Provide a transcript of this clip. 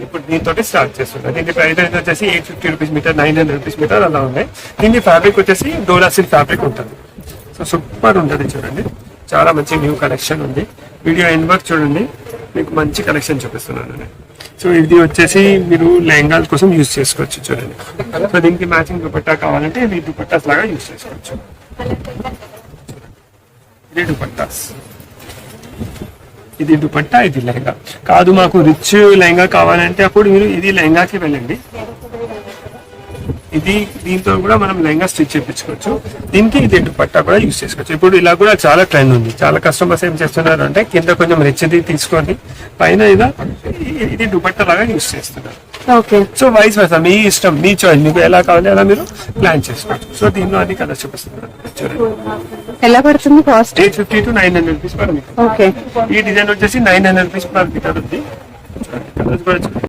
ఇప్పుడు దీంతో స్టార్ట్ చేస్తున్నాం. దీని ప్రైస్ రేంజ్ వచ్చేసి 850 రూపీస్ మీటర్, 900 రూపీస్ మీటర్ అలా ఉన్నాయి. దీని ఫ్యాబ్రిక్ వచ్చేసి డోలా సిల్క్ ఫ్యాబ్రిక్ ఉంటుంది. సో సూపర్ ఉంటుంది చూడండి, చాలా మంచి న్యూ కలెక్షన్ ఉంది. వీడియో ఎండ్ వరకు చూడండి, మీకు మంచి కలెక్షన్ చూపిస్తున్నాను నేను. సో ఇది వచ్చేసి మీరు లెహంగాల కోసం యూజ్ చేసుకోవచ్చు చూడండి. సో దీనికి మ్యాచింగ్ దుపట్టా కావాలంటే ఇది దుపట్టాస్ లాగా యూజ్ చేసుకోవచ్చు. ఇది దుపట్టాస్, ఇది దుపట్టా, ఇది లెహంగా. కాదు మాకు రిచ్ లెహంగా కావాలంటే అప్పుడు మీరు ఇది లెహంగాకి వెళ్ళండి. ఇది దీంతో కూడా మనం లెహంగా స్టిచ్ చేయించుకోవచ్చు. దీనికి ఇది దుపట్టా కూడా యూజ్ చేసుకోవచ్చు. ఇప్పుడు ఇలా కూడా చాలా ట్రెండ్ ఉంది. చాలా కస్టమర్స్ ఏం చేస్తున్నారు అంటే కింద కొంచెం రిచ్ది తీసుకొని పైన ఇది దుపట్టా లాగా యూజ్ చేస్తున్నారు. ఓకే. సో వైస్ వర్సా మీ ఇష్టం, మీ చాయిస్, మీకు ఎలా కావాలి అలా మీరు ప్లాన్ చేసుకోవచ్చు. సో దీనిలో అన్ని కలర్స్ చూపిస్తున్నారు చూడండి. ఎలా పడుతుంది cost? 850 to 900 rupees per metre. Okay. ఈ డిజైన్ వచ్చేసి 900 రూపీస్ పర్ మీటర్ ఉంది. చూడండి కలర్స్ కూడా చూడండి.